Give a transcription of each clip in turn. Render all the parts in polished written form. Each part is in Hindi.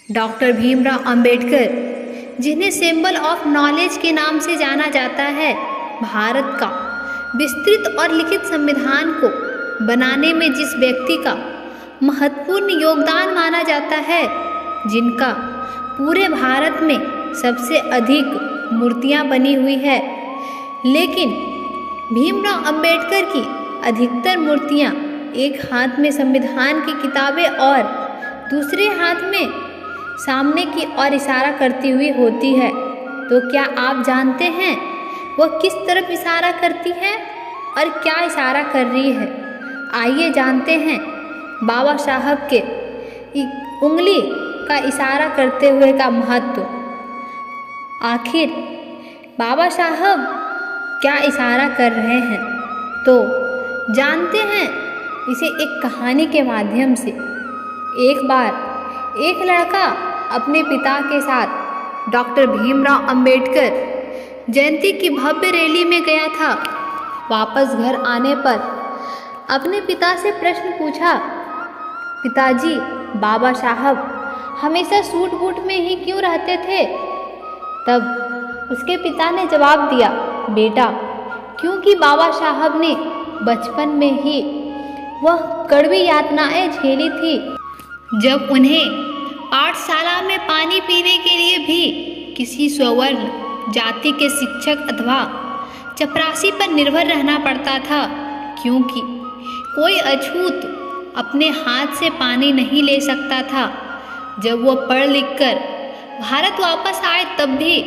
डॉक्टर भीमराव अंबेडकर, जिन्हें सिंबल ऑफ नॉलेज के नाम से जाना जाता है, भारत का विस्तृत और लिखित संविधान को बनाने में जिस व्यक्ति का महत्वपूर्ण योगदान माना जाता है, जिनका पूरे भारत में सबसे अधिक मूर्तियां बनी हुई है, लेकिन भीमराव अंबेडकर की अधिकतर मूर्तियां एक हाथ में संविधान की किताबें और दूसरे हाथ में सामने की ओर इशारा करती हुई होती है। तो क्या आप जानते हैं वह किस तरफ इशारा करती है और क्या इशारा कर रही है? आइए जानते हैं बाबा साहब के उंगली का इशारा करते हुए का महत्व। आखिर बाबा साहब क्या इशारा कर रहे हैं? तो जानते हैं इसे एक कहानी के माध्यम से। एक बार एक लड़का अपने पिता के साथ डॉक्टर भीमराव अंबेडकर जयंती की भव्य रैली में गया था। वापस घर आने पर अपने पिता से प्रश्न पूछा, पिताजी, बाबा साहब हमेशा सूट बूट में ही क्यों रहते थे? तब उसके पिता ने जवाब दिया, बेटा, क्योंकि बाबा साहब ने बचपन में ही वह कड़वी यातनाएं झेली थी, जब उन्हें पाठशाला में पानी पीने के लिए भी किसी स्ववर्ण जाति के शिक्षक अथवा चपरासी पर निर्भर रहना पड़ता था, क्योंकि कोई अछूत अपने हाथ से पानी नहीं ले सकता था। जब वह पढ़ लिख कर भारत वापस आए तब भी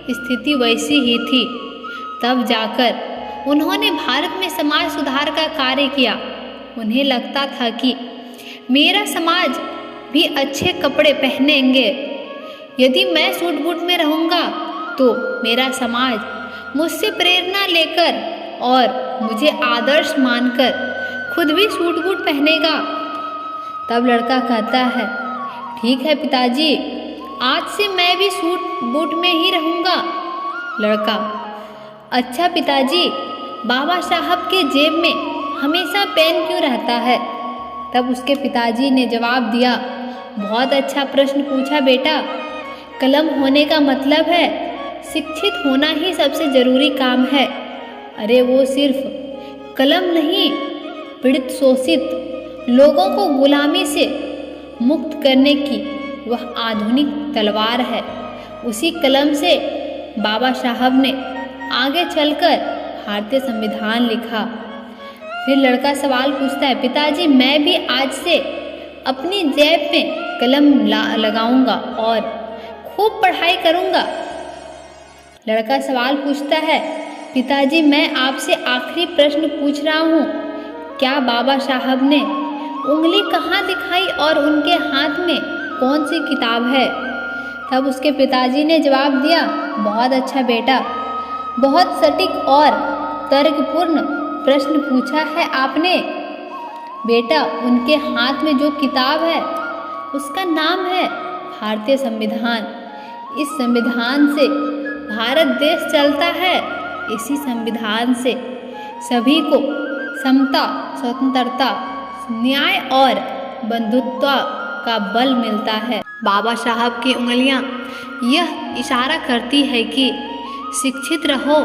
स्थिति वैसी ही थी। तब जाकर उन्होंने भारत में समाज सुधार का कार्य किया। उन्हें लगता था कि मेरा समाज भी अच्छे कपड़े पहनेंगे। यदि मैं सूट बूट में रहूँगा तो मेरा समाज मुझसे प्रेरणा लेकर और मुझे आदर्श मानकर खुद भी सूट बूट पहनेगा। तब लड़का कहता है, ठीक है पिताजी, आज से मैं भी सूट बूट में ही रहूँगा। लड़का, अच्छा पिताजी, बाबा साहब के जेब में हमेशा पेन क्यों रहता है? तब उसके पिताजी ने जवाब दिया, बहुत अच्छा प्रश्न पूछा बेटा। कलम होने का मतलब है शिक्षित होना ही सबसे ज़रूरी काम है। अरे वो सिर्फ कलम नहीं, पीड़ित शोषित लोगों को गुलामी से मुक्त करने की वह आधुनिक तलवार है। उसी कलम से बाबा साहब ने आगे चलकर भारतीय संविधान लिखा। फिर लड़का सवाल पूछता है, पिताजी, मैं भी आज से अपनी जेब में कलम लगाऊंगा और खूब पढ़ाई करूंगा। लड़का सवाल पूछता है, पिताजी, मैं आपसे आखिरी प्रश्न पूछ रहा हूँ, क्या बाबा साहब ने उंगली कहाँ दिखाई और उनके हाथ में कौन सी किताब है? तब उसके पिताजी ने जवाब दिया, बहुत अच्छा बेटा, बहुत सटीक और तर्कपूर्ण प्रश्न पूछा है आपने। बेटा, उनके हाथ में जो किताब है उसका नाम है भारतीय संविधान। इस संविधान से भारत देश चलता है। इसी संविधान से सभी को समता, स्वतंत्रता, न्याय और बंधुत्व का बल मिलता है। बाबा साहब की उंगलियां यह इशारा करती है कि शिक्षित रहो,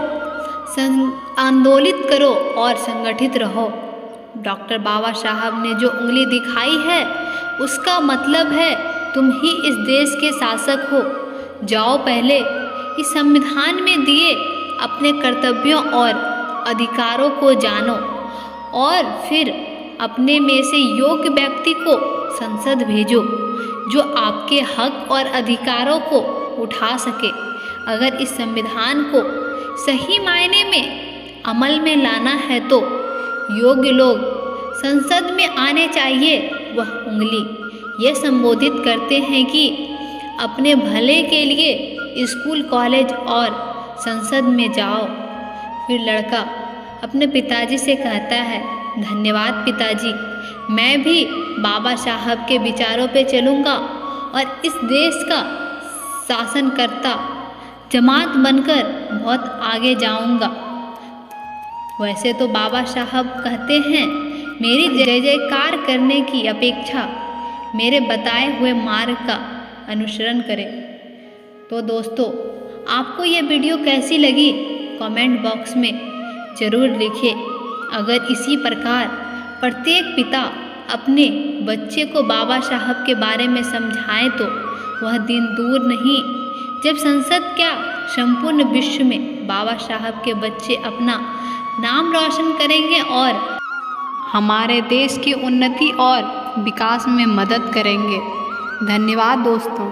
आंदोलित करो और संगठित रहो। डॉक्टर बाबा साहब ने जो उंगली दिखाई है उसका मतलब है तुम ही इस देश के शासक हो। जाओ, पहले इस संविधान में दिए अपने कर्तव्यों और अधिकारों को जानो और फिर अपने में से योग्य व्यक्ति को संसद भेजो जो आपके हक और अधिकारों को उठा सके। अगर इस संविधान को सही मायने में अमल में लाना है तो योग्य लोग संसद में आने चाहिए। वह उंगली यह संबोधित करते हैं कि अपने भले के लिए स्कूल, कॉलेज और संसद में जाओ। फिर लड़का अपने पिताजी से कहता है, धन्यवाद पिताजी, मैं भी बाबा साहब के विचारों पे चलूँगा और इस देश का शासनकर्ता जमात बनकर बहुत आगे जाऊँगा। वैसे तो बाबा साहब कहते हैं, मेरी जय जयकार करने की अपेक्षा मेरे बताए हुए मार्ग का अनुसरण करें। तो दोस्तों, आपको ये वीडियो कैसी लगी कमेंट बॉक्स में ज़रूर लिखें। अगर इसी प्रकार प्रत्येक पिता अपने बच्चे को बाबा साहब के बारे में समझाएं तो वह दिन दूर नहीं जब संसद क्या संपूर्ण विश्व में बाबा साहब के बच्चे अपना नाम रोशन करेंगे और हमारे देश की उन्नति और विकास में मदद करेंगे। धन्यवाद दोस्तों।